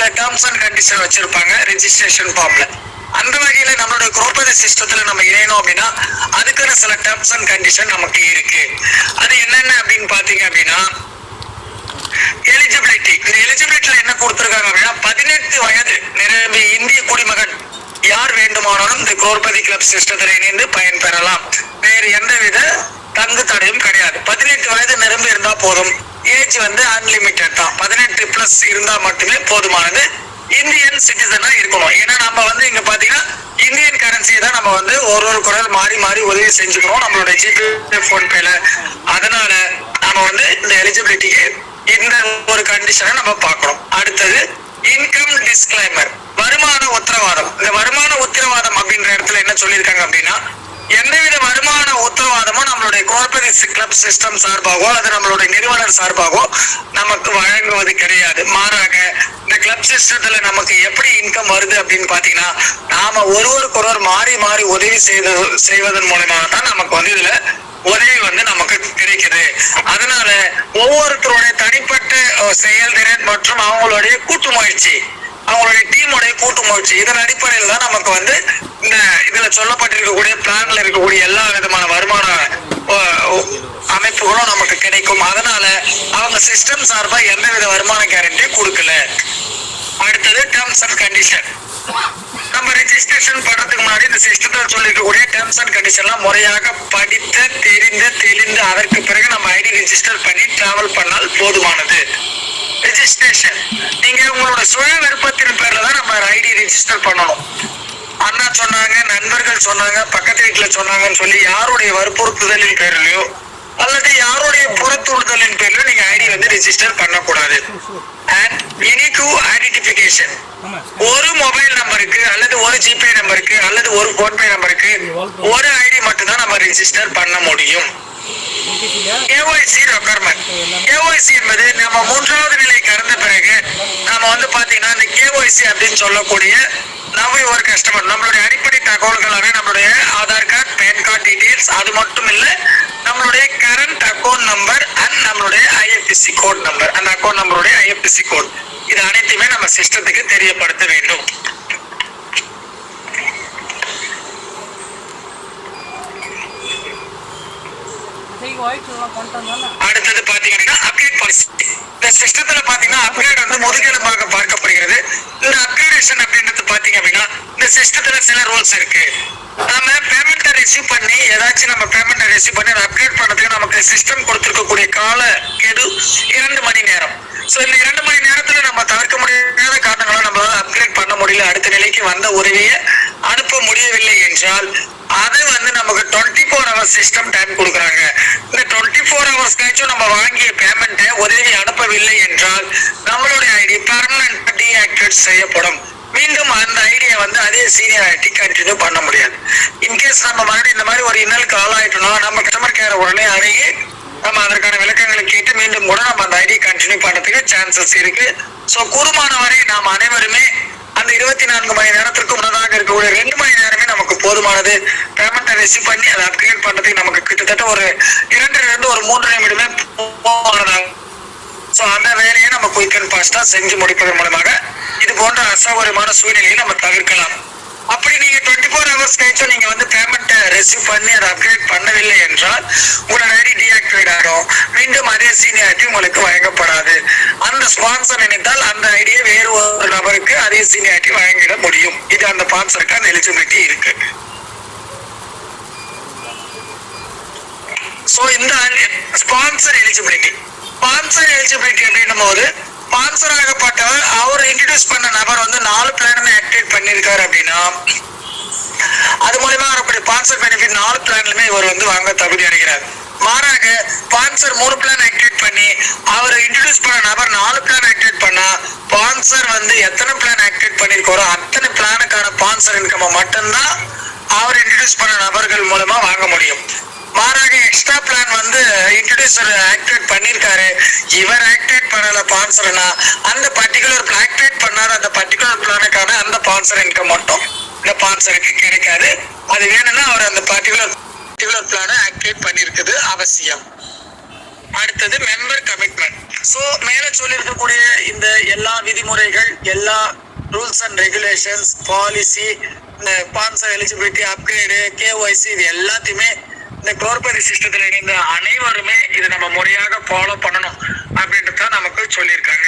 சில terms and condition வச்சிருப்பாங்க registration ஃபார்ம்ல. அந்த வகையில நம்மளுடைய குரோபதி சிஸ்டத்துல நம்ம இணையணும் அப்படின்னா அதுக்கான சில டேர்ம்ஸ் அண்ட் கண்டிஷன் நமக்கு இருக்கு. அது என்னென்ன அப்படின்னு பாத்தீங்க அப்படின்னா எலிஜிபிலிட்டி. இந்த எலிஜிபிலிட்டில என்ன கொடுத்திருக்காங்க அப்படின்னா 18 வயது நிரம்பிய இந்திய குடிமகன் யார் வேண்டுமானாலும் இந்த குரோபதி கிளப் சிஸ்டத்தில் இணைந்து பயன்பெறலாம். வேறு எந்தவித தங்கு தடையும் கிடையாது. 18 வயது நிரம்பி இருந்தா போதும். ஏஜ் வந்து அன்லிமிட்டட் தான். 18 பிளஸ் இருந்தா மட்டுமே போதுமானது. இந்தியன் சிட்டிசனா இருக்கணும். ஏன்னா நம்ம வந்து இங்க பாத்தீங்கன்னா இந்தியன் கரன்சியை தான் நம்ம வந்து ஒரு குரல் மாறி மாறி உதவி செஞ்சுக்கிறோம் நம்மளுடைய ஜிபே போன்பேல. அதனால நம்ம வந்து இந்த எலிஜிபிலிட்டிக்கு இந்த ஒரு கண்டிஷனை நம்ம பார்க்கணும். அடுத்தது இன்கம் டிஸ்க்ளைமர், வருமான உத்தரவாதம். இந்த வருமான உத்தரவாதம் அப்படின்ற இடத்துல என்ன சொல்லியிருக்காங்க அப்படின்னா எந்தவித வருமான உத்தரவாதமும் நம்மளுடைய கோஆபரேட்டிவ் கிளப் சிஸ்டம் சார்பாகவோ அது நம்மளுடைய நிறுவனர் சார்பாகவோ நமக்கு வழங்குவது கிடையாது. மாறாக இந்த கிளப் சிஸ்டத்துல நமக்கு எப்படி இன்கம் வருது அப்படின்னு பாத்தீங்கன்னா நாம ஒருவருக்கொருவர் மாறி மாறி உதவி செய்வதன் மூலமாக தான் நமக்கு வந்து இதுல உதவி வந்து நமக்கு கிடைக்குது. அதனால ஒவ்வொருத்தருடைய தனிப்பட்ட செயல்திறன் மற்றும் அவங்களுடைய கூட்டு முயற்சி, அவங்களுடைய டீமுடைய கூட்டு முயற்சி, இதன் அடிப்படையில் தான் நமக்கு வந்து இந்த இதுல சொல்லப்பட்டிருக்கக்கூடிய பிளான்ல இருக்கக்கூடிய எல்லா விதமான வருமான அமைப்புகளும் நமக்கு கிடைக்கும். அதனால அவங்க சிஸ்டம் சார்பா எந்தவித வருமான கேரண்டி கொடுக்கல. அடுத்தது டேர்ம்ஸ் அண்ட் கண்டிஷன். நம்ம ரெஜிஸ்ட்ரேஷன் பண்றதுக்கு முன்னாடி இந்த சிஸ்டத்துல சொல்லிருக்கக்கூடிய டேர்ம்ஸ் அண்ட் கண்டிஷன்லாம் முறையாக படித்து தெளிந்து அதற்கு பிறகு நம்ம ஐடி ரெஜிஸ்டர் பண்ணி டிராவல் பண்ணால் போதுமானது. ரெஜிஸ்ட்ரேஷன் நீங்க உங்களோட சுய விருப்பத்தின் பேர்ல தான் நம்ம ஐடி ரெஜிஸ்டர் பண்ணணும். அண்ணா சொன்னாங்க, நண்பர்கள் சொன்னாங்க, பக்கத்து வீட்டுல சொன்னாங்கன்னு சொல்லி யாருடைய வற்புறுத்துதலின் பேர்லயோ அல்லது யாருடைய புறத்தூண்டுதலின் பேர்லயோ நீங்க ஐடி வந்து ரெஜிஸ்டர் பண்ணக்கூடாது. அண்ட் யூனிக் ஐடென்டிஃபிகேஷன், ஒரு மொபைல் நம்பருக்கு அல்லது ஒரு ஜிபே நம்பருக்கு அல்லது ஒரு போன்பே நம்பருக்கு ஒரு ஐடி மட்டும் தான் நம்ம ரெஜிஸ்டர் பண்ண முடியும். KYC requirement. KYC என்பது நம்ம 3வது நிலை கடந்த பிறகு நாம வந்து பாத்தீங்கன்னா இந்த KYC அப்படின்னு சொல்லக்கூடிய நம்ம ஒரு கஸ்டமர் நம்மளுடைய அடிப்படை தகவல்களான நம்மளுடைய Aadhaar card, pan card details, அது மட்டும் இல்ல நம்மளுடைய கரண்ட் அக்கௌண்ட் நம்பர் அண்ட் நம்மளுடைய IFSC கோட் நம்பர், அந்த அக்கௌண்ட் நம்பருடைய IFSC கோட், இது அனைத்துமே நம்ம சிஸ்டத்துக்கு தெரியப்படுத்த வேண்டும். அடுத்தது பாத்தீங்கன்னா அப்டேட் பாலிசி. இந்த சிஸ்டத்துல பாத்தீங்கன்னா அப்டேட் வந்து முதுகெலும்பாக பார்க்கப்படுகிறது. இந்த அப்கிரேடேஷன் அப்படின்றது பாத்தீங்க அப்படின்னா இந்த சிஸ்டத்துல சில ரூல்ஸ் இருக்கு. நம்ம பேமெண்ட்டை ரிசீவ் பண்ணி ஏதாச்சும் நம்ம பேமெண்ட்டை ரிசீவ் பண்ணி அதை அப்டேட் பண்ணதுக்கு நமக்கு சிஸ்டம் கொடுத்திருக்கக்கூடிய கால கெடு 2 மணி நேரம். சோ இந்த 2 மணி நேரத்துல நம்ம தவிர்க்க முடியாத காரணங்களால நம்மளால அப்கிரேட் பண்ண முடியல, அடுத்த நிலைக்கு வந்த உதவியை அனுப்ப முடியவில்லை என்றால் அது வந்து நமக்கு 24 hours சிஸ்டம் டைம் கொடுக்குறாங்க. இந்த 24 hours கழிச்சும் நம்ம வாங்கிய பேமெண்ட்டை உதவி அனுப்பவில்லை என்றால் நம்மளுடைய ஐடி பெர்மனன்ட் டீஆக்டிவேட் செய்யப்படும். மீண்டும் அந்த ஐடியை வந்து அதே சீனியர் ஐடி கண்டினியூ பண்ண முடியாது. இன்கேஸ் நம்ம மறுபடியும் இந்த மாதிரி ஒரு இன்னலுக்கு ஆளாயிட்டோம்னா நம்ம கஸ்டமர் கேர் உடனே அணுகி நம்ம அதற்கான விளக்கங்களை கேட்டு மீண்டும் கூட நம்ம அந்த ஐடி கண்டினியூ பண்றதுக்கு சான்சஸ் இருக்கு. ஸோ கூடுமான வரை நாம் அனைவருமே அந்த 24 மணி நேரத்திற்கு முன்னதாக இருக்கக்கூடிய 2 மணி நேரமே நமக்கு போதுமானது. பேமெண்ட்டை ரிசீவ் பண்ணி அதை அப்கிரேட் பண்றதுக்கு நமக்கு கிட்டத்தட்ட ஒரு 2 ஒரு 3 நிமிடமே போதுமானதாகும். ஸோ அந்த வேலையை நம்ம குயிக் அண்ட் ஃபாஸ்டா செஞ்சு முடிப்பதன் மூலமாக இது போன்ற அசௌகரியமான சூழ்நிலையை நம்ம தவிர்க்கலாம். அப்படி நீங்க 24 hours கழிச்சும் நீங்க வந்து பேமெண்ட்டை ரிசீவ் பண்ணி அதை அப்கிரேட் பண்ணவில்லை என்றால் உங்களோட ஐடி டீஆக்டிவேட் ஆகும். மீண்டும் அதே சீனியாரிட்டி உங்களுக்கு வழங்கப்படாது. அந்த ஸ்பான்சர் நினைத்தால் அந்த ஐடியை வேறு ஒரு நபருக்கு அதே சீனியாரிட்டி வழங்கிட முடியும். இது அந்த ஸ்பான்சருக்கு அந்த எலிஜிபிலிட்டி இருக்கு. சோ இந்த ஸ்பான்சர் எலிஜிபிலிட்டி அப்படின்னும் போது ஸ்பான்சர் ஆகப்பட்டவர் அவர் இன்ட்ரோடியூஸ் பண்ண நபர் வந்து 4 பிளானுமே ஆக்டிவேட் பண்ணிருக்காரு அப்படின்னா அது மூலமா வரக்கூடிய ஸ்பான்சர் பெனிஃபிட் 4 பிளான்லுமே இவர் வந்து வாங்க தகுதி அடைகிறார். மாறாக ஸ்பான்சர் 3 பிளான் ஆக்டிவேட் பண்ணி அவர் இன்ட்ரோடியூஸ் பண்ண நபர் 4 பிளான் ஆக்டிவேட் பண்ணா ஸ்பான்சர் வந்து எத்தனை பிளான் ஆக்டிவேட் பண்ணிருக்காரோ அத்தனை பிளானுக்கான ஸ்பான்சர் இன்கம் மட்டும்தான் அவர் இன்ட்ரோடியூஸ் பண்ண நபர்கள் மூலமா வாங்க முடியும். மாறாக எக்ஸ்ட்ரா பிளான் வந்து இன்ட்ரோடியூசர் ஆக்டிவேட் பண்ணிருக்காரு, இவர் ஆக்டிவேட் பண்ணல ஸ்பான்சர்னா அந்த பர்டிகுலர் ஆக்டிவேட் பண்ணாத அந்த பர்டிகுலர் பிளானுக்கான அந்த ஸ்பான்சர் இன்கம் மட்டும் இந்த ஸ்பான்சருக்கு கிடைக்காது. அது வேணும்னா அவர் அந்த பர்டிகுலர் பிளானை ஆக்டிவேட் பண்ணிருக்குது அவசியம். அடுத்தது மெம்பர் கமிட்மெண்ட். சோ மேல சொல்லியிருக்கக்கூடிய இந்த எல்லா விதிமுறைகள், எல்லா ரூல்ஸ் அண்ட் ரெகுலேஷன்ஸ், பாலிசி, இந்த ஸ்பான்சர் எலிஜிபிலிட்டி, அப்கிரேடு, KYC, இது எல்லாத்தையுமே இந்த குளோபரி சிஸ்டத்துல இணைந்த அனைவருமே இதை நம்ம முறையாக ஃபாலோ பண்ணணும் அப்படின்றத நமக்கு சொல்லியிருக்காங்க.